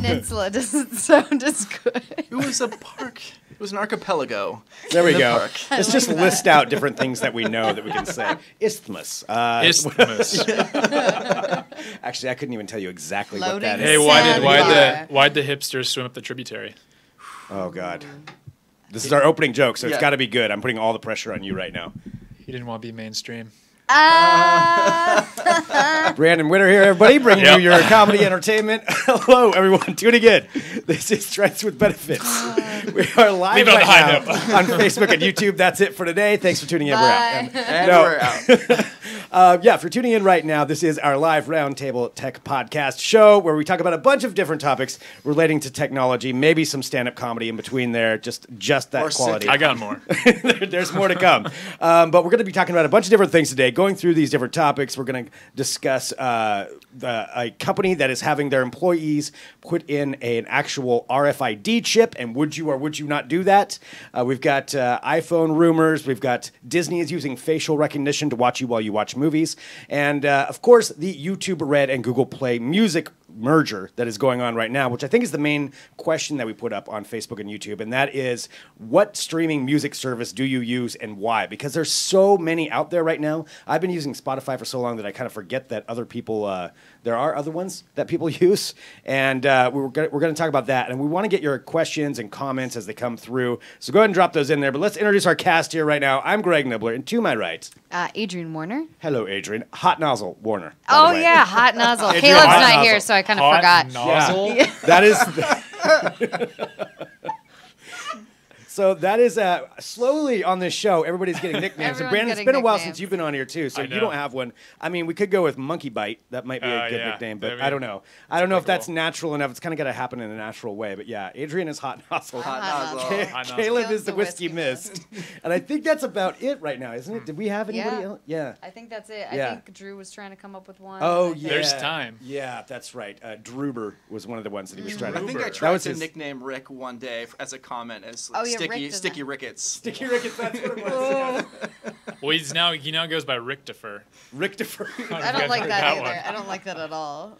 Peninsula doesn't sound as good. It was a park. It was an archipelago. There we in the go. park. Let's just list out different things that we know that we can say. Isthmus. Isthmus. Actually, I couldn't even tell you exactly what Floating that is. Hey, Sand. why'd the hipsters swim up the tributary? Oh, God. This is our opening joke, so it's Yeah. got to be good. I'm putting all the pressure on you right now. He didn't want to be mainstream. Brandon Witter here, everybody, bringing Yep. you your comedy entertainment. Hello, everyone. Tuning in. This is Trends with Benefits. We are live Leave it on right the high now note. on Facebook and YouTube. That's it for today. Thanks for tuning in. We're out. Bye. And No. we're out. Yeah, if you're tuning in right now, this is our live Roundtable Tech Podcast show where we talk about a bunch of different topics relating to technology, maybe some stand-up comedy in between there, just that Or quality. I got more. There's more to come. But we're going to be talking about a bunch of different things today. Going through these different topics, we're going to discuss a company that is having their employees put in an actual RFID chip, and would you or would you not do that? We've got iPhone rumors. We've got Disney is using facial recognition to watch you while you watch movies. And, of course, the YouTube Red and Google Play Music merger that is going on right now, which I think is the main question that we put up on Facebook and YouTube, and that is, what streaming music service do you use and why? Because there's so many out there right now. I've been using Spotify for so long that I kind of forget that other people, there are other ones that people use, and we're going to talk about that, and we want to get your questions and comments as they come through, so go ahead and drop those in there, but let's introduce our cast here right now. I'm Greg Nibbler, and to my right, Adrian Warner. hello, Adrian. Hot Nozzle Warner. by Oh, the way. yeah, hot nozzle. Adrian, Caleb's hot not nozzle. here, so I kind of Hot forgot. nozzle? Yeah. That is. So that is slowly on this show. Everybody's getting nicknames. And Everyone's Brandon, it's getting been a while nicknames. since you've been on here too, so I you know. don't have one. I mean, we could go with Monkey Bite. That might be a good Yeah. nickname, but I mean, I don't know. I don't know if that's applicable. natural enough. It's kind of got to happen in a natural way. But yeah, Adrian is Hot Nozzle. Hot nozzle. nozzle. Hot nozzle. Caleb is the The Whiskey Whiskey Mist. And I think that's about it right now, isn't it? Did we have anybody Yeah. else? Yeah. I think that's it. Yeah. I think Drew was trying to come up with one. Oh, I think- yeah. There's time. Yeah, that's right. Droober was one of the ones that he was trying to I think I That tried was to his- nickname Rick one day as a comment as Oh, yeah, Sticky Rick does Sticky that. Ricketts. Sticky Ricketts, that's what it was. Well, he now goes by Richtifer. Rick DeFer. I don't like that either. one. I don't like that at all.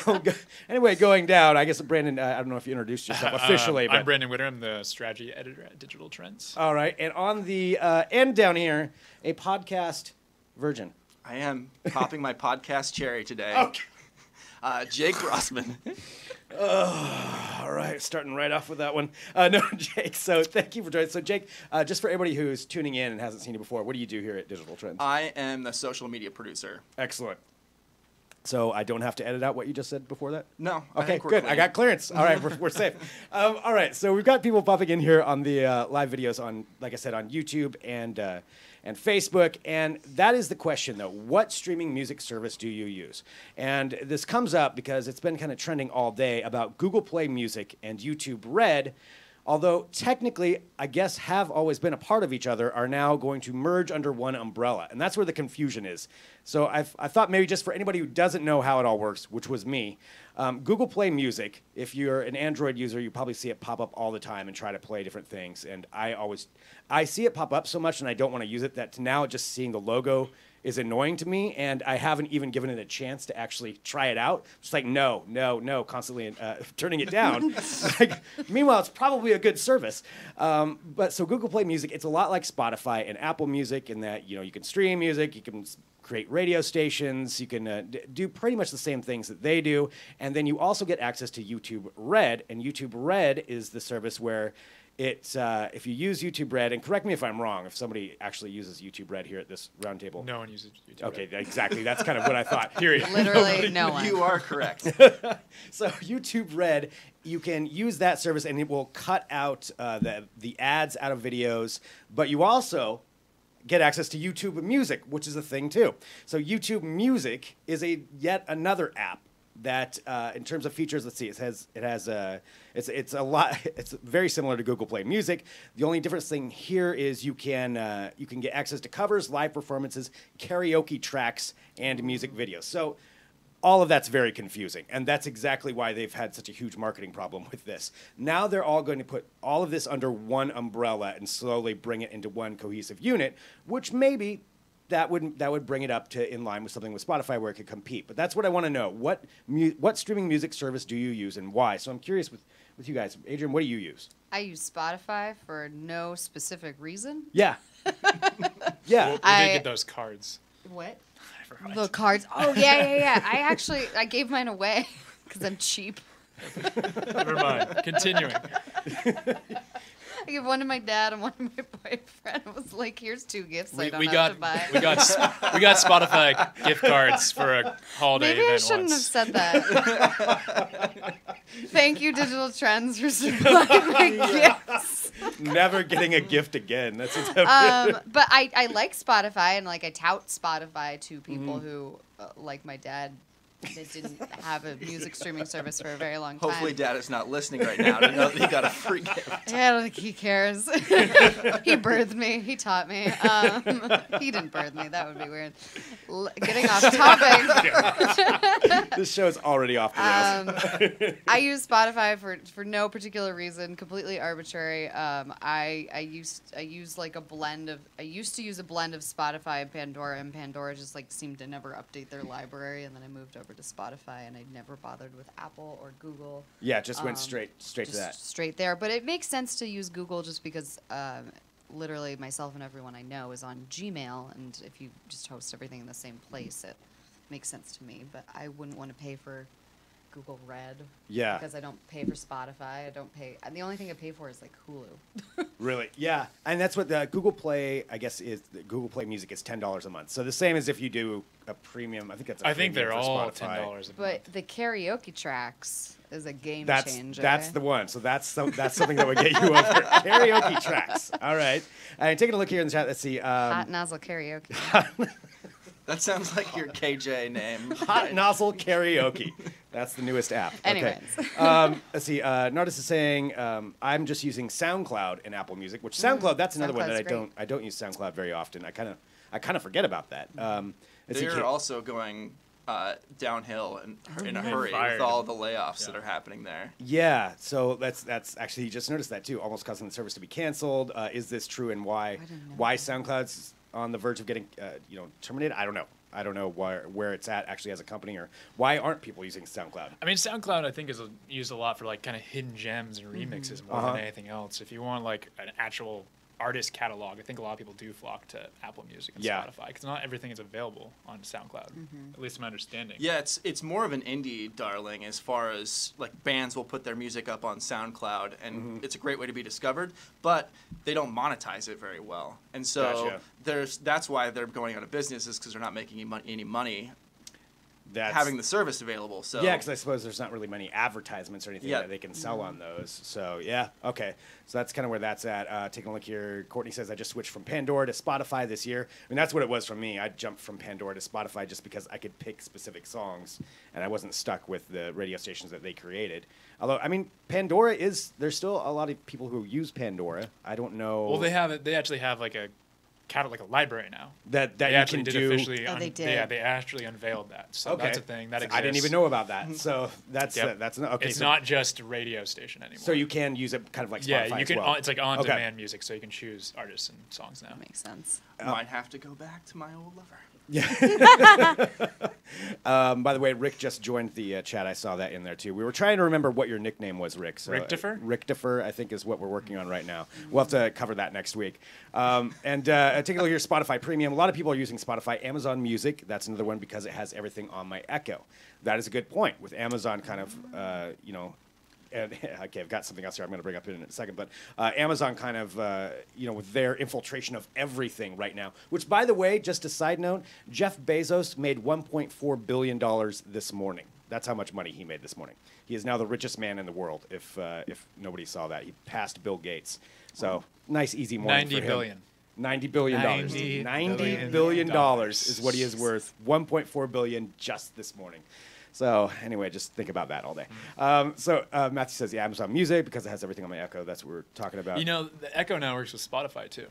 Well, anyway, going down, I guess, Brandon, I don't know if you introduced yourself officially. I'm but Brandon Witter. I'm the strategy editor at Digital Trends. all right. And on the end down here, a podcast virgin. I am popping my podcast cherry today. Okay. Jake Grossman. All right, starting right off with that one. No, Jake, so thank you for joining. So, Jake, just for everybody who's tuning in and hasn't seen you before, what do you do here at Digital Trends? I am the social media producer. Excellent. So I don't have to edit out what you just said before that? No. I Okay, think we're good. clean. I got clearance. All right, we're safe. All right, so we've got people popping in here on the live videos on, like I said, on YouTube and Facebook, and that is the question, though. What streaming music service do you use? And this comes up because it's been kind of trending all day about Google Play Music and YouTube Red, although technically, I guess, have always been a part of each other, are now going to merge under one umbrella. And that's where the confusion is. So I thought maybe just for anybody who doesn't know how it all works, which was me, Google Play Music, if you're an Android user, you probably see it pop up all the time and try to play different things. And I see it pop up so much and I don't want to use it that now just seeing the logo is annoying to me, and I haven't even given it a chance to actually try it out. Just like, no, constantly turning it down. Meanwhile, it's probably a good service. But so Google Play Music, it's a lot like Spotify and Apple Music in that, you can stream music, you can create radio stations, you can do pretty much the same things that they do, and then you also get access to YouTube Red, and YouTube Red is the service where it's if you use YouTube Red, and correct me if I'm wrong, if somebody actually uses YouTube Red here at this roundtable. No one uses YouTube. Okay, exactly. That's kind of what I thought. Period. Literally no one. You are correct. So YouTube Red, you can use that service, and it will cut out the ads out of videos, but you also get access to YouTube Music, which is a thing too. So YouTube Music is yet another app that, in terms of features, let's see, it's a lot. It's very similar to Google Play Music. The only difference thing here is you can get access to covers, live performances, karaoke tracks, and music videos. So all of that's very confusing, and that's exactly why they've had such a huge marketing problem with this. Now they're all going to put all of this under one umbrella and slowly bring it into one cohesive unit, which maybe that would bring it up to in line with something with Spotify where it could compete. But that's what I want to know. What streaming music service do you use and why? So I'm curious with you guys. Adrian, what do you use? I use Spotify for no specific reason. Yeah. Yeah. We did I- get those cards. What? Right. The cards. Oh, yeah. I gave mine away because I'm cheap. Never mind. Continuing. I gave one to my dad and one to my boyfriend. I was like, here's 2 gifts I don't We have got to buy. we got Spotify gift cards for a holiday Maybe I event shouldn't once. have said that. Thank you, Digital Trends, for supplying my gifts. Never getting a gift again. That's But I like Spotify, and like I tout Spotify to people who, like my dad, that didn't have a music streaming service for a very long time. Hopefully, Dad is not listening right now to know that he got a free gift. Yeah, I don't think he cares. He birthed me. He taught me. He didn't birth me. That would be weird. Getting off topic. This show's already off the rails. I use Spotify for no particular reason, completely arbitrary. I use like a blend of. I used to use a blend of Spotify and Pandora just like seemed to never update their library, and then I moved over to Spotify, and I never bothered with Apple or Google. Yeah, just went straight to Just that. straight there. But it makes sense to use Google just because literally myself and everyone I know is on Gmail, and if you just host everything in the same place, it makes sense to me. But I wouldn't want to pay for Google Red. Yeah. Because I don't pay for Spotify. I don't pay. The only thing I pay for is like Hulu. Really? Yeah. And that's what the Google Play, I guess, is. The Google Play Music is $10 a month. So the same as if you do a premium. I think that's. I think they're premium for all Spotify. $10 a But month. the karaoke tracks is a game That's changer. the one. So that's something that would get you over. Karaoke tracks. All right. And taking a look here in the chat. Let's see. Hot nozzle karaoke. That sounds like your KJ name. Hot Nozzle Karaoke. That's the newest app. Okay. Anyways. Let's see. Nardis is saying I'm just using SoundCloud in Apple Music, which SoundCloud that's another one that SoundCloud's I don't use SoundCloud very often. I kind of forget about that. Let's see, They're also going downhill in a hurry fired. with all the layoffs that are happening there. Yeah, so that's actually, you just noticed that too, almost causing the service to be canceled. Is this true, and why didn't know why SoundCloud's on the verge of getting terminated? I don't know. I don't know where it's at actually as a company, or why aren't people using SoundCloud? I mean, SoundCloud I think is used a lot for like kind of hidden gems and remixes more than anything else. If you want like an actual artist catalog, I think a lot of people do flock to Apple Music and Spotify because not everything is available on SoundCloud. At least my understanding. Yeah, it's more of an indie darling as far as like bands will put their music up on SoundCloud, and it's a great way to be discovered, but they don't monetize it very well, and so Gotcha. that's why they're going out of business, is because they're not making any money That's, having the service available. So yeah, because I suppose there's not really many advertisements or anything Yeah. that they can sell on those. So yeah, okay. So that's kind of where that's at. Taking a look here, Courtney says I just switched from Pandora to Spotify this year. I mean, that's what it was for me. I jumped from Pandora to Spotify just because I could pick specific songs, and I wasn't stuck with the radio stations that they created. Although, I mean, Pandora there's still a lot of people who use Pandora. I don't know. Well, they actually have like a like a library now. that They you actually can did do. officially. Oh, they did. Yeah, they actually unveiled that. So Okay. that's a thing that exists. I didn't even know about that. So that's Yep. that's not okay. It's so, not just a radio station anymore. so you can use it kind of like Spotify yeah, you as can. well. It's like on Okay. demand music, so you can choose artists and songs now. Makes sense. might have to go back to my old lover. By the way, Rick just joined the chat. I saw that in there too. We were trying to remember what your nickname was, Rick. So, Ricktifer? Ricktifer, I think, is what we're working on right now. We'll have to cover that next week. And take a look here, Spotify Premium. A lot of people are using Spotify. Amazon Music, that's another one because it has everything on my Echo. That is a good point. With Amazon kind of, and, okay, I've got something else here I'm going to bring up in a second, but Amazon kind of, with their infiltration of everything right now, which, by the way, just a side note, Jeff Bezos made $1.4 billion this morning. That's how much money he made this morning. He is now the richest man in the world, if nobody saw that. He passed Bill Gates. So, nice, easy morning for him. 90 billion. $90 billion. $90 billion is what he is worth. $1.4 billion just this morning. So anyway, just think about that all day. Matthew says, yeah, Amazon Music because it has everything on my Echo. That's what we're talking about. You know, the Echo now works with Spotify too.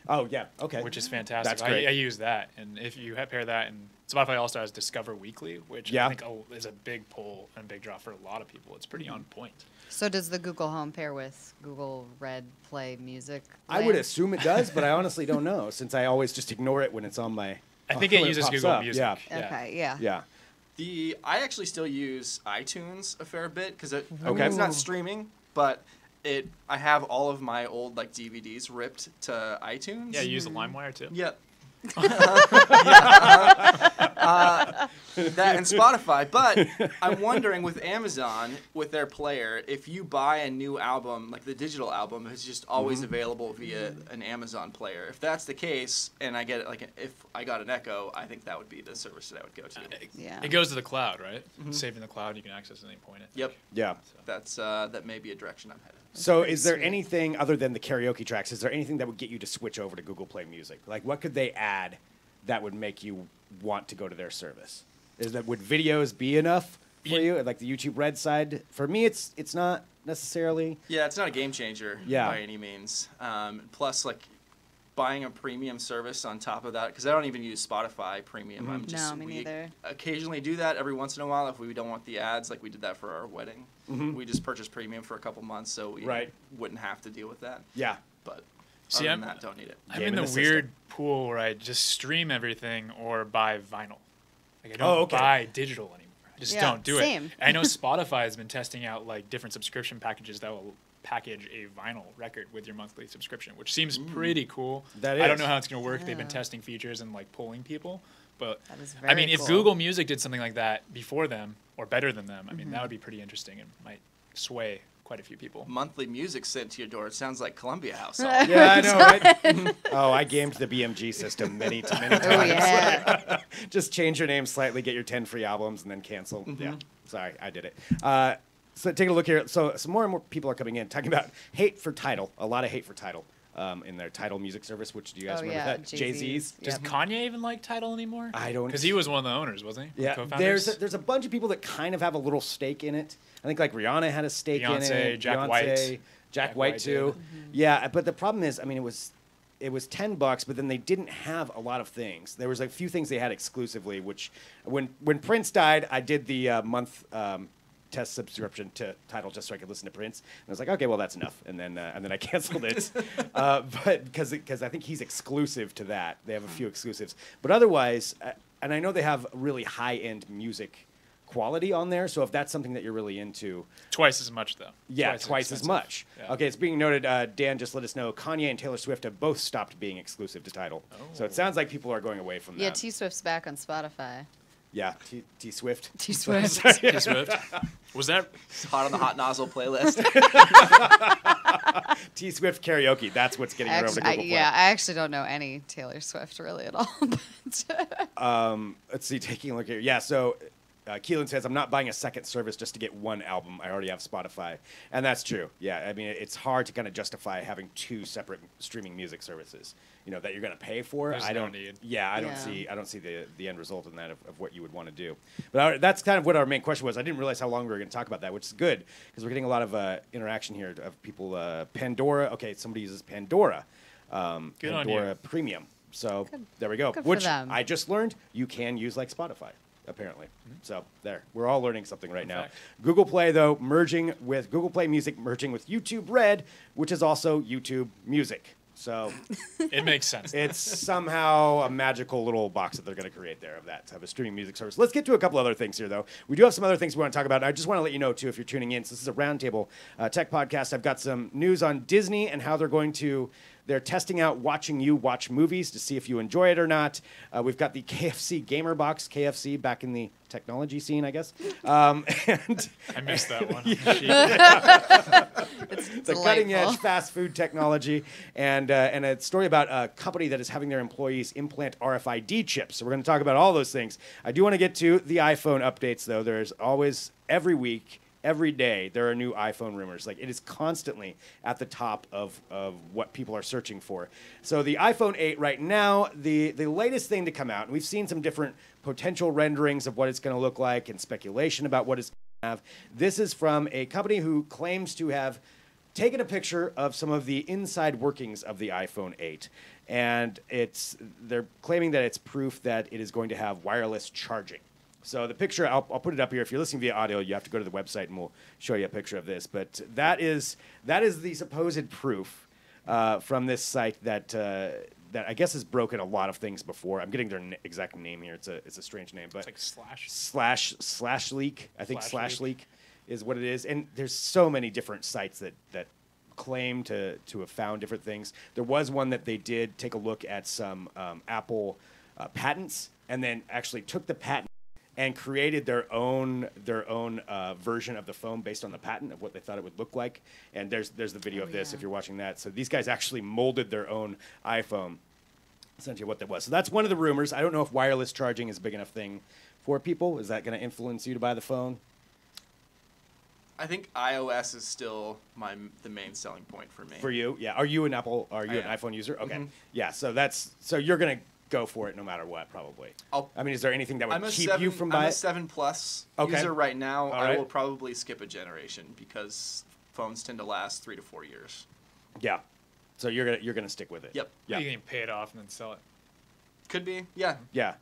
Oh yeah, okay. which is fantastic. That's great. I use that, and if you pair that, and Spotify also has Discover Weekly, which Yeah. I think is a big pull and big draw for a lot of people. It's pretty on point. So does the Google Home pair with Google Red Play Music? I would land? assume it does, but I honestly don't know since I always just ignore it when it's on my. I think it when uses pops Google up. Music. Yeah. Okay, yeah. Yeah. I actually still use iTunes a fair bit because Okay. it's not streaming, but I have all of my old like DVDs ripped to iTunes. Yeah, you use the LimeWire too. Yep. That and Spotify, but I'm wondering with Amazon, with their player, if you buy a new album, like the digital album, it's just always available via an Amazon player. If that's the case, and I get it, like if I got an Echo, I think that would be the service that I would go to. Yeah. It goes to the cloud, right? Saved in the cloud, you can access at any point. I think. Yep, Yeah. that's that may be a direction I'm headed. So, pretty is there sweet. anything other than the karaoke tracks? Is there anything that would get you to switch over to Google Play Music? Like, what could they add that would make you want to go to their service? Would videos be enough for you? Like the YouTube Red side? For me, it's not necessarily. Yeah, it's not a game changer by any means. Plus, like buying a premium service on top of that, because I don't even use Spotify Premium. I'm just, No, me neither. Occasionally do that every once in a while if we don't want the ads, like we did that for our wedding. We just purchased Premium for a couple months, so we wouldn't have to deal with that. Yeah. But See, other than that, don't need it. I'm Game in in the the weird pool where I just stream everything or buy vinyl. Like I don't Oh, okay. buy digital anymore. I just Yeah, don't do same. it. I know Spotify has been testing out like different subscription packages that will package a vinyl record with your monthly subscription, which seems pretty cool. That I don't is. know how it's going to work. They've been Yeah. testing features and like pulling people, but That is I mean, very if cool. Google Music did something like that before them or better than them, I mean, that would be pretty interesting and might sway quite a few people. Monthly music sent to your door. It sounds like Columbia House. Yeah, I know, right? Oh, I gamed the BMG system many times. Oh, yeah. Just change your name slightly, get your 10 free albums, and then cancel. Yeah, sorry, I did it. So taking a look here. So some more and more people are coming in talking about hate for Tidal. A lot of hate for Tidal in their Tidal music service. Which do you guys Oh, remember yeah, that? Jay-Z's. Yep. Does Kanye even like Tidal anymore? I don't- Because he was one of the owners, wasn't he? Yeah, Co-founders? there's a bunch of people that kind of have a little stake in it. I think like Rihanna had a stake in Beyonce, it. Jack White. Jack White White too. did. Yeah, but the problem is, I mean, it was $10, but then they didn't have a lot of things. There was a few things they had exclusively. Which when Prince died, I did the month test subscription to Tidal just so I could listen to Prince. And I was like, okay, well that's enough. And then I canceled it, but because I think he's exclusive to that. They have a few exclusives, but otherwise, and I know they have really high end music quality on there. So if that's something that you're really into, Twice as much, though. yeah, twice as expensive. much. Yeah. Okay, it's being noted. Dan just let us know Kanye and Taylor Swift have both stopped being exclusive to Tidal. So it sounds like people are going away from Yeah, that. T Swift's back on Spotify. Yeah, T Swift. T Swift. T Swift. Was that? It's hot on the hot nozzle playlist. T Swift karaoke. That's what's getting her over to Google Play. Yeah, I actually don't know any Taylor Swift really at all. But Let's see, taking a look here. Yeah, so Keelan says, I'm not buying a second service just to get one album. I already have Spotify. And that's true. Yeah, I mean, it's hard to kind of justify having two separate streaming music services, that you're going to pay for. There's I no don't need. Yeah, I don't Yeah. see the end result in that of what you would want to do. But that's kind of what our main question was. I didn't realize how long we were going to talk about that, which is good because we're getting a lot of interaction here of people. Pandora. Okay, somebody uses Pandora. Good on Pandora you. Premium. So there we go. Good for Which them. I just learned you can use like Spotify, apparently. So there, we're all learning something right now. fact. Google Play though, Google Play Music merging with YouTube Red, which is also YouTube Music. So It makes sense. it's somehow a magical little box that they're going to create there of that to have a streaming music service. Let's get to a couple other things here, though. We do have some other things we want to talk about. I just want to let you know, too, if you're tuning in, so this is a roundtable tech podcast. I've got some news on Disney and how they're testing out watching you watch movies to see if you enjoy it or not. We've got the KFC Gamer Box, KFC, back in the technology scene, I guess. And I missed that one. it's a cutting-edge fast food technology, and a story about a company that is having their employees implant RFID chips. So we're going to talk about all those things. I do want to get to the iPhone updates, though. There's always, every week, every day, there are new iPhone rumors. Like, it is constantly at the top of what people are searching for. So the iPhone 8 right now, the latest thing to come out, and we've seen some different potential renderings of what it's going to look like and speculation about what it's going to have. This is from a company who claims to have taken a picture of some of the inside workings of the iPhone 8, and they're claiming that it's proof that it is going to have wireless charging. So the picture, I'll put it up here. If you're listening via audio, you have to go to the website, and we'll show you a picture of this. But that is the supposed proof from this site that I guess has broken a lot of things before. I'm getting their exact name here. It's a strange name, but it's like Slashleak. I think Slashleak. Slashleak is what it is. And there's so many different sites that claim to have found different things. There was one that they did take a look at some Apple patents, and then actually took the patent and created their own version of the phone based on the patent of what they thought it would look like. And there's the video of this if you're watching that. So these guys actually molded their own iPhone, essentially what that was. So that's one of the rumors. I don't know if wireless charging is a big enough thing for people. Is that going to influence you to buy the phone? I think iOS is still the main selling point for me. For you, yeah. Are you an iPhone user? Okay, yeah. So you're gonna go for it no matter what, probably. I mean, is there anything that would keep you from buying? I'm a 7 Plus user right now. I will probably skip a generation because phones tend to last 3 to 4 years. Yeah. So you're gonna stick with it. Yep. Yeah. You can pay it off and then sell it. Could be. Yeah. Yeah.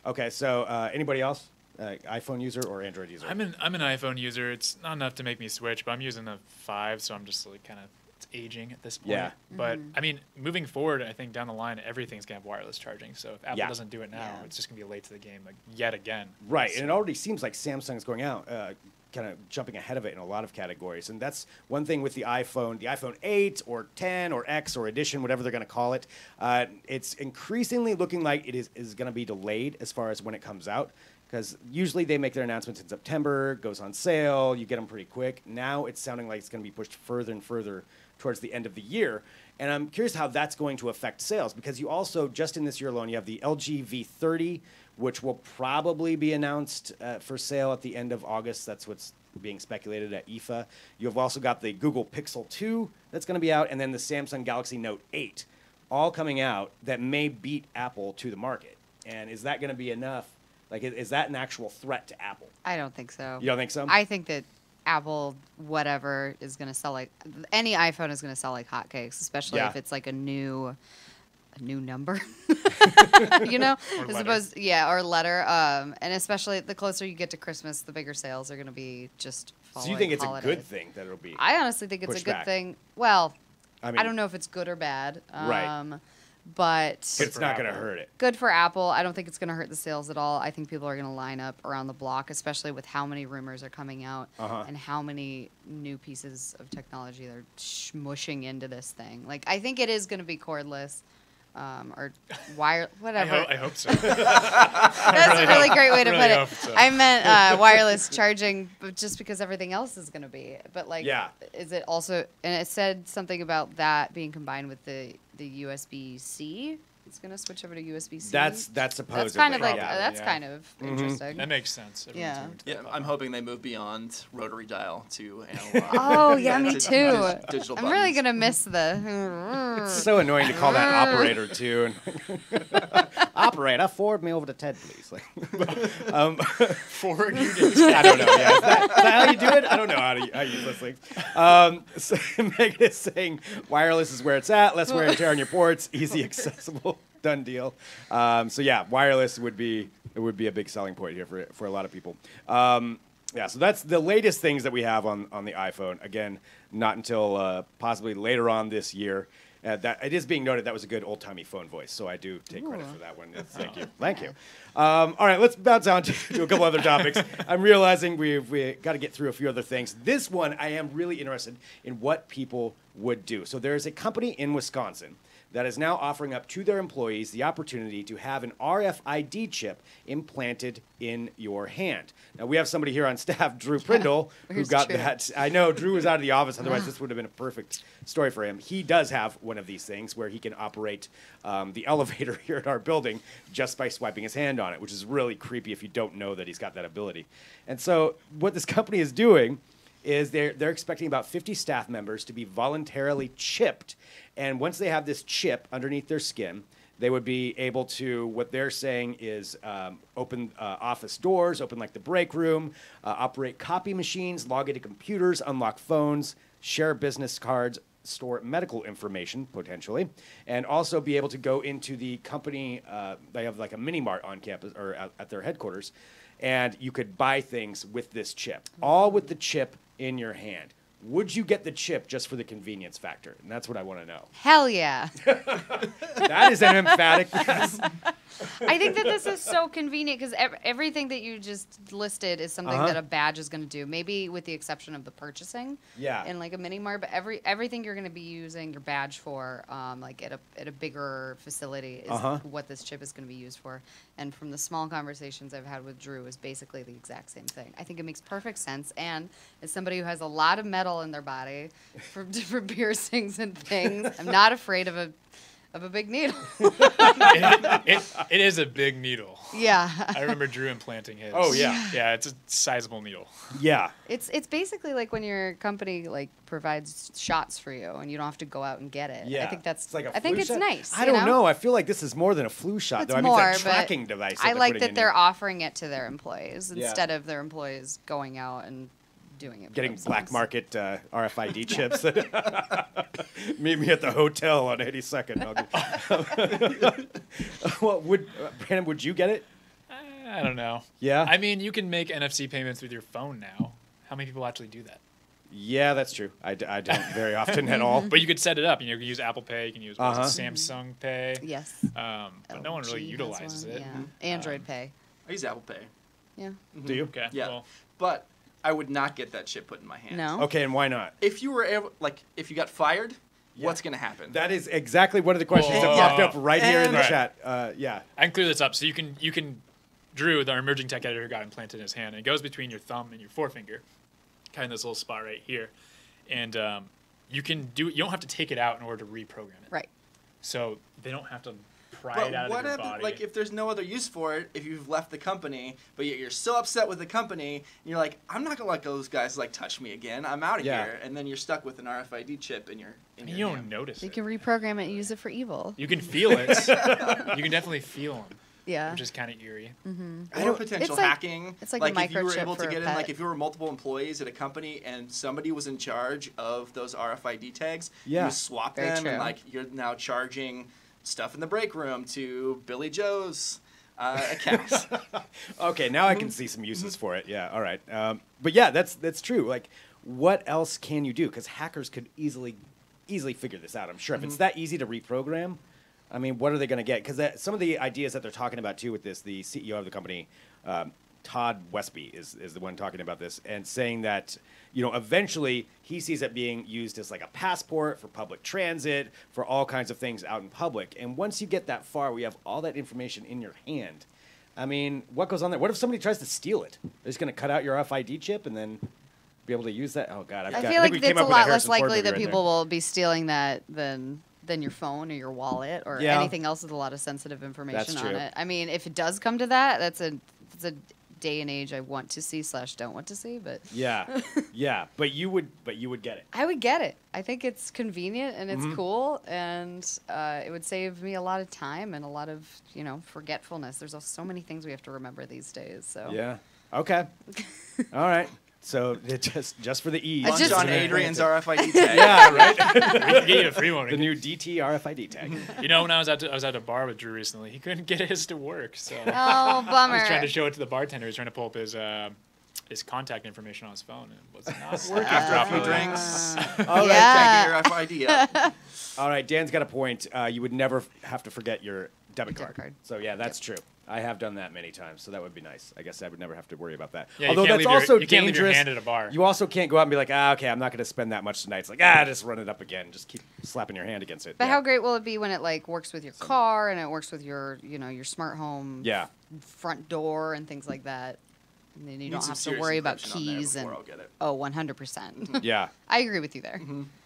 Okay. So anybody else? iPhone user or Android user? I'm an iPhone user. It's not enough to make me switch, but I'm using a 5, so I'm just like kind of aging at this point. Yeah. But I mean, moving forward, I think down the line everything's gonna have wireless charging. So if Apple doesn't do it now, it's just gonna be late to the game yet again. Right, and it already seems like Samsung's going out, kind of jumping ahead of it in a lot of categories. And that's one thing with the iPhone 8 or 10 or X or Edition, whatever they're going to call it. It's increasingly looking like it is going to be delayed as far as when it comes out. Because usually they make their announcements in September, goes on sale, you get them pretty quick. Now it's sounding like it's going to be pushed further and further towards the end of the year. And I'm curious how that's going to affect sales, because you also, just in this year alone, you have the LG V30, which will probably be announced for sale at the end of August. That's what's being speculated at IFA. You've also got the Google Pixel 2 that's going to be out, and then the Samsung Galaxy Note 8, all coming out that may beat Apple to the market. And is that going to be enough? Like, is that an actual threat to Apple? I don't think so. You don't think so? I think that Apple, whatever, is going to sell like any iPhone is going to sell like hotcakes, especially if it's like a new number, you know, as opposed, or letter. And especially the closer you get to Christmas, the bigger sales are going to be just. So you think it's a good thing that it'll be? I honestly think it's a good thing. Well, I don't know if it's good or bad. Right. But it's not going to hurt it. Good for Apple. I don't think it's going to hurt the sales at all. I think people are going to line up around the block, especially with how many rumors are coming out and how many new pieces of technology they're smushing into this thing. Like, I think it is going to be cordless. Or wire, whatever. I hope so. That's a really great way to put it. So. I meant wireless charging, but just because everything else is going to be. But like, is it also? And it said something about that being combined with the USB-C. It's going to switch over to USB-C. That's supposedly. That's kind of like kind of interesting. That makes sense. Yeah, I'm hoping they move beyond rotary dial to analog. Oh yeah, me too. Digital I'm really gonna miss the. It's so annoying to call that operator too. Operator, forward me over to Ted, please. Forward you. I don't know. Yeah, is that how you do it? I don't know how you use those things. So Megan is saying wireless is where it's at. Less wear and tear on your ports. Easy, accessible. Done deal. So yeah, wireless would be a big selling point here for a lot of people. Yeah, so that's the latest things that we have on the iPhone. Again, not until possibly later on this year. That it is being noted that was a good old-timey phone voice, so I do take credit for that one. Thank you. Thank you. All right, let's bounce on to a couple other topics. I'm realizing we've got to get through a few other things. This one, I am really interested in what people would do. So there's a company in Wisconsin that is now offering up to their employees the opportunity to have an RFID chip implanted in your hand. Now, we have somebody here on staff, Drew Prindle, who got that. I know Drew was out of the office, otherwise this would have been a perfect story for him. He does have one of these things where he can operate the elevator here at our building just by swiping his hand on it, which is really creepy if you don't know that he's got that ability. And so what this company is doing is they're expecting about 50 staff members to be voluntarily chipped. And once they have this chip underneath their skin, they would be able to, what they're saying is open office doors, open like the break room, operate copy machines, log into computers, unlock phones, share business cards, store medical information, potentially, and also be able to go into the company. They have like a mini mart on campus or at their headquarters, and you could buy things with this chip, all with the chip in your hand. Would you get the chip just for the convenience factor? And that's what I want to know. Hell yeah. That is an emphatic yes. I think that this is so convenient because everything that you just listed is something that a badge is going to do. Maybe with the exception of the purchasing, in like a mini mart, but everything you're going to be using your badge for, like at a bigger facility, is what this chip is going to be used for. And from the small conversations I've had with Drew, is basically the exact same thing. I think it makes perfect sense. And as somebody who has a lot of metal in their body from different piercings and things, I'm not afraid of a big needle. it is a big needle. Yeah. I remember Drew implanting his. Oh, yeah. Yeah, it's a sizable needle. Yeah. It's basically like when your company like provides shots for you and you don't have to go out and get it. Yeah. I think that's It's like a I think flu it's shot? nice. I don't know. I feel like this is more than a flu shot, It's though. I more, mean, it's a but tracking device. I they're like putting that in they're your- offering it to their employees Yeah. instead of their employees going out and doing it for getting themselves. black market RFID chips. Meet me at the hotel on 82nd. Well, Brandon, would you get it? I don't know. Yeah? I mean, you can make NFC payments with your phone now. How many people actually do that? Yeah, that's true. I don't very often at all. But you could set it up. You can use Apple Pay. You can use what is it, Samsung Pay. Yes. But no one really LG has utilizes one, it. Yeah. Android Pay. I use Apple Pay. Yeah. Do you? Okay. Yeah. Well, But I would not get that chip put in my hand. No. Okay, and why not? If you were able, if you got fired, what's going to happen? That is exactly one of the questions that Oh. popped up right here in the Right. chat. Yeah. I can clear this up. So you can Drew, our emerging tech editor, got implanted in his hand, and it goes between your thumb and your forefinger, kind of this little spot right here, and you don't have to take it out in order to reprogram it. Right. So they don't have to pry But it out what of your happens, body. if there's no other use for it, if you've left the company, but yet you're so upset with the company, and you're like, I'm not going to let those guys, touch me again. I'm out of Yeah. here. And then you're stuck with an RFID chip in your you your don't hand. notice You it. can reprogram it and use it for evil. You can feel it. You can definitely feel them, Yeah. which is kind of eerie. Or potential It's like- hacking. it's like a if you were microchip able to for a get in, pet. if you were multiple employees at a company and somebody was in charge of those RFID tags, Yeah. you swap Very them true. and you're now charging stuff in the break room to Billy Joe's account. Okay, now I can see some uses for it. Yeah, all right. But yeah, that's true. Like, what else can you do? Because hackers could easily figure this out. I'm sure if it's that easy to reprogram, I mean, what are they going to get? Because some of the ideas that they're talking about too with this, the CEO of the company, Todd Westby, is the one talking about this and saying that eventually he sees it being used as like a passport for public transit, for all kinds of things out in public. And once you get that far, we have all that information in your hand. I mean, what goes on there? What if somebody tries to steal it? They're just going to cut out your RFID chip and then be able to use that? Oh God, I feel like we came it's up a with lot Harrison less Ford likely movie that right there. people will be stealing that than your phone or your wallet or Yeah. anything else with a lot of sensitive information That's on true. it. I mean, if it does come to that, that's a day and age I want to see / don't want to see, but Yeah, yeah, but you would get it. I would get it. I think it's convenient and it's cool, and it would save me a lot of time and a lot of forgetfulness. There's so many things we have to remember these days. So Yeah. Okay. All right. So it just for the ease. It's Lunch just- on Adrian's RFID tag. Yeah, right. We can get you a free one. The new DT RFID tag. When I was at a bar with Drew recently, he couldn't get his to work. So oh, I bummer. was trying to show it to the bartender. He was trying to pull up his contact information on his phone, and it was not working After a few properly. drinks, All right. Yeah. can't get your RFID up. All right. Dan's got a point. You would never have to forget your debit Debit card. card. So yeah, that's true. I have done that many times, so that would be nice. I guess I would never have to worry about that. Yeah, you Although can't that's leave your- also you can't leave dangerous. your hand at a bar. You also can't go out and be like, okay, I'm not going to spend that much tonight. It's like, just run it up again. Just keep slapping your hand against it. But Yeah. how great will it be when it works with your car and it works with your your smart home Yeah. front door and things like that? And then you Need don't some have to serious worry about encryption on there keys and before I'll get it. 100%. Yeah. I agree with you there.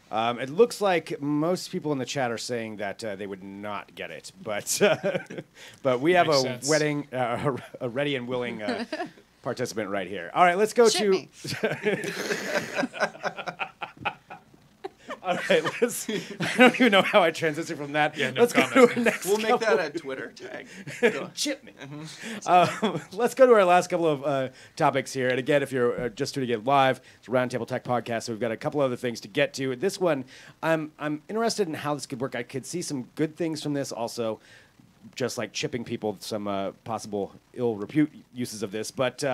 It looks like most people in the chat are saying that they would not get it, but but we have Makes a sense. wedding, a ready and willing participant right here. All right, let's go Ship to. me. All right, let's. I don't even know how I transitioned from that. Yeah, no let's comment. go to our next. We'll make that a Twitter tag. Go. Chip me. Let's go to our last couple of topics here. And again, if you're just tuning in live, it's a Roundtable Tech podcast, so we've got a couple other things to get to. This one, I'm interested in how this could work. I could see some good things from this, also, just like chipping people, some possible ill repute uses of this. But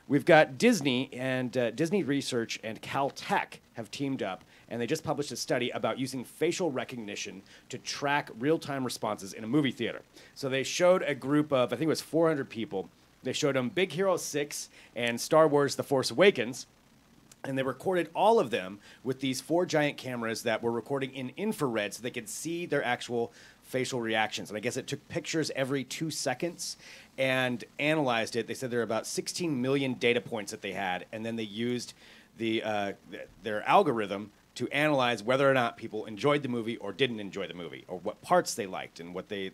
we've got Disney and Disney Research and Caltech have teamed up, and they just published a study about using facial recognition to track real-time responses in a movie theater. So they showed a group of, I think it was 400 people. They showed them Big Hero 6 and Star Wars The Force Awakens, and they recorded all of them with these 4 giant cameras that were recording in infrared so they could see their actual facial reactions. And I guess it took pictures every 2 seconds and analyzed it. They said there were about 16 million data points that they had, and then they used their algorithm to analyze whether or not people enjoyed the movie or didn't enjoy the movie, or what parts they liked and what they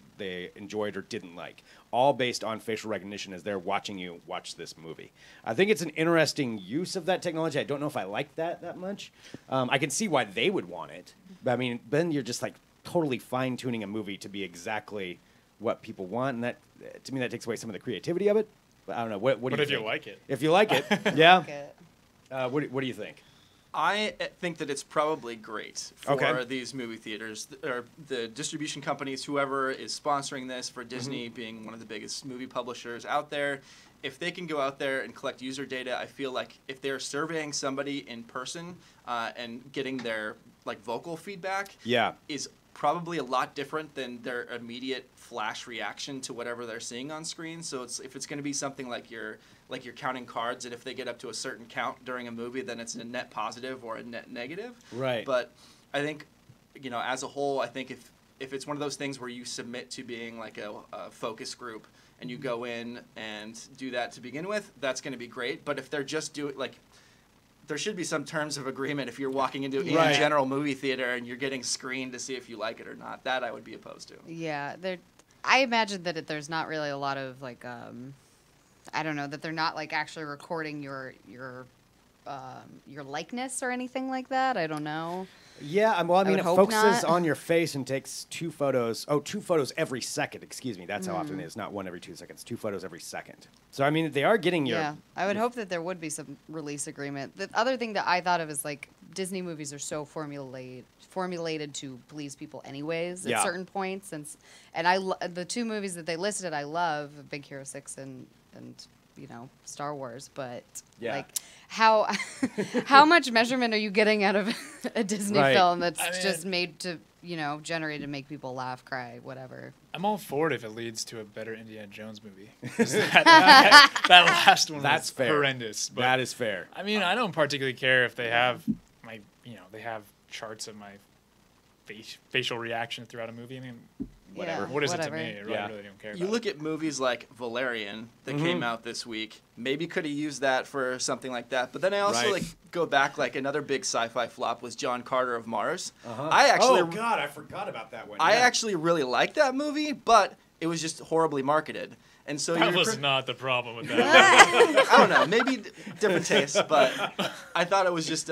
enjoyed or didn't like, all based on facial recognition as they're watching you watch this movie. I think it's an interesting use of that technology. I don't know if I like that much. I can see why they would want it, but I mean, then you're just like totally fine-tuning a movie to be exactly what people want, and that, to me, that takes away some of the creativity of it. But I don't know. What do you think? But if you like it. If you like it, yeah. Okay. What do you think? I think that it's probably great for Okay. these movie theaters, or the distribution companies, whoever is sponsoring this, for Disney being one of the biggest movie publishers out there. If they can go out there and collect user data, I feel like if they're surveying somebody in person and getting their vocal feedback, Yeah. is probably a lot different than their immediate flash reaction to whatever they're seeing on screen. So if it's going to be something like you're counting cards, and if they get up to a certain count during a movie, then it's a net positive or a net negative. Right. But I think, as a whole, I think if it's one of those things where you submit to being like a focus group and you go in and do that to begin with, that's going to be great. But if they're just doing there should be some terms of agreement if you're walking into Right. a general movie theater and you're getting screened to see if you like it or not. That I would be opposed to. Yeah, I imagine that there's not really a lot of I don't know, that they're not actually recording your likeness or anything like that. I don't know. Yeah, well, I mean, would it hope focuses not. on your face and takes 2 photos. Oh, 2 photos every second. Excuse me. That's how often it is. Not 1 every 2 seconds. 2 photos every second. So, I mean, they are getting your... Yeah, I would hope that there would be some release agreement. The other thing that I thought of is Disney movies are so formulated to please people anyways Yeah. at certain points, and the 2 movies that they listed I love, Big Hero 6 and Star Wars, but Yeah. how much measurement are you getting out of a Disney Right. film that's I mean, just made to generate to make people laugh, cry, whatever? I'm all for it if it leads to a better Indiana Jones movie. 'Cause that last one That's was fair. horrendous. But That is fair. I mean, I don't particularly care if they have they have charts of my facial reaction throughout a movie. I mean, whatever. Yeah, What is whatever. it to me? I really don't care. You about look at movies like Valerian that came out this week. Maybe could have used that for something like that. But then I also Right. go back, another big sci-fi flop was John Carter of Mars. Uh-huh. I actually Oh, God, I forgot about that one. I Yeah. actually really liked that movie, but it was just horribly marketed. And so that you're was not the problem with that. I don't know, maybe different tastes, but I thought it was just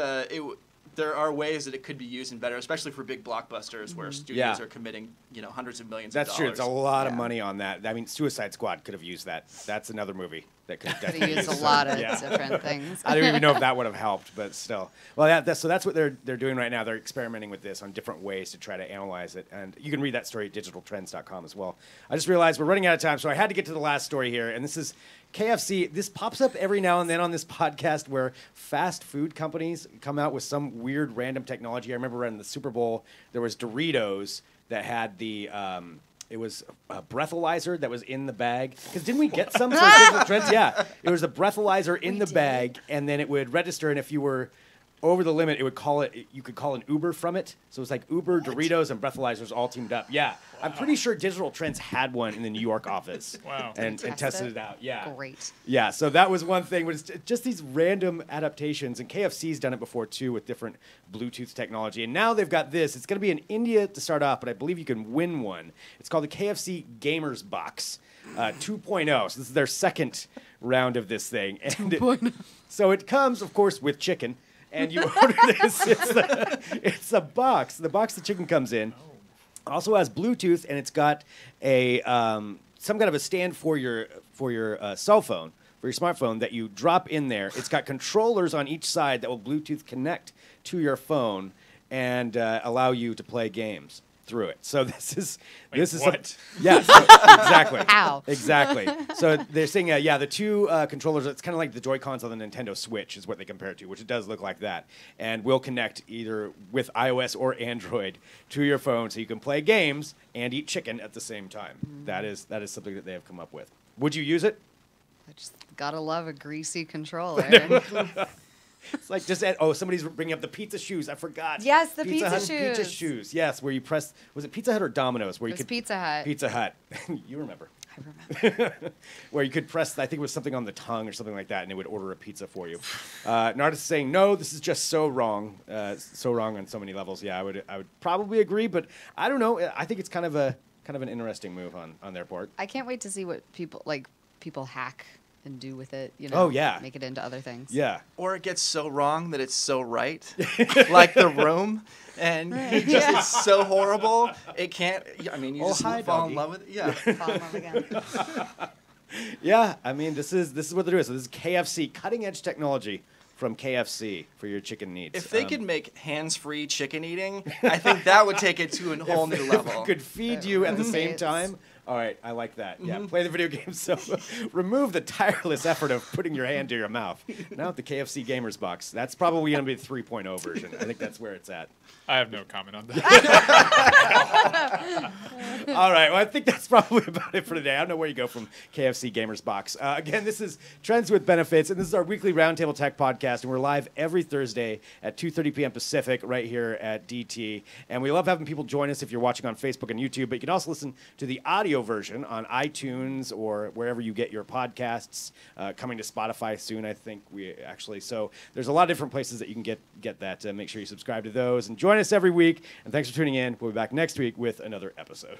there are ways that it could be used and better, especially for big blockbusters where studios Yeah. are committing, hundreds of millions That's of true. dollars. It's a lot of Yeah. money on that. I mean, Suicide Squad could have used that. That's another movie that could have Could definitely have used a used lot some- of yeah. different things. I don't even know if that would have helped, but still. Well, so that's what they're doing right now. They're experimenting with this on different ways to try to analyze it. And you can read that story at digitaltrends.com as well. I just realized we're running out of time, so I had to get to the last story here. And this is KFC. This pops up every now and then on this podcast where fast food companies come out with some weird random technology. I remember in the Super Bowl, there was Doritos that had the... it was a breathalyzer that was in the bag. Because didn't we get some sort of digital trends? Yeah. It was a breathalyzer in the bag, and then it would register, and if you were over the limit, you could call an Uber from it. So it was like Uber, Doritos, and breathalyzers all teamed up. Yeah. I'm pretty sure Digital Trends had one in the New York office. Wow. And Test tested it? it out. Yeah. Great. Yeah, so that was one thing. Was just these random adaptations, and KFC's done it before too with different Bluetooth technology. And now they've got this. It's going to be in India to start off, but I believe you can win one. It's called the KFC Gamers Box 2.0. So this is their second round of this thing. And so it comes, of course, with chicken. and you order this. It's a box. The box the chicken comes in also has Bluetooth, and it's got a some kind of a stand for your cell phone, for your smartphone that you drop in there. It's got controllers on each side that will Bluetooth connect to your phone and allow you to play games through it. So this is what? Yeah, so, exactly. How? Exactly. So they're saying, the two controllers, it's kind of like the Joy-Cons on the Nintendo Switch is what they compare it to, which it does look like that, and will connect either with iOS or Android to your phone so you can play games and eat chicken at the same time. That is something that they have come up with. Would you use it? I just gotta love a greasy controller. It's like somebody's bringing up the pizza shoes. I forgot. Yes, the pizza Hut shoes. Pizza shoes. Yes, where you press. Was it Pizza Hut or Domino's? Where It was Pizza Hut. Pizza Hut. You remember? I remember. Where you could press. I think it was something on the tongue or something like that, and it would order a pizza for you. An artist saying, "No, this is just so wrong. So wrong on so many levels." Yeah, I would probably agree, but I don't know. I think it's kind of an interesting move on their part. I can't wait to see what people hack and do with it. Oh, yeah. Make it into other things. Yeah. Or it gets so wrong that it's so right, like The Room, and it's so horrible it can't. I mean, you just fall in love with it. Yeah. Fall in love again. Yeah. I mean, this is what they're doing. So this is KFC, cutting edge technology from KFC for your chicken needs. If they could make hands-free chicken eating, I think that would take it to a whole new level. Could feed you at the same time. All right, I like that. Yeah, play the video game. So remove the tireless effort of putting your hand to your mouth. Now at the KFC Gamers Box. That's probably going to be the 3.0 version. I think that's where it's at. I have no comment on that. All right, well, I think that's probably about it for today. I don't know where you go from KFC Gamers Box. Again, this is Trends with Benefits, and this is our weekly Roundtable Tech podcast, and we're live every Thursday at 2:30 p.m. Pacific right here at DT. And we love having people join us if you're watching on Facebook and YouTube, but you can also listen to the audio version on iTunes or wherever you get your podcasts, coming to Spotify soon, I think so there's a lot of different places that you can get that. Make sure you subscribe to those and join us every week, and thanks for tuning in. We'll be back next week with another episode.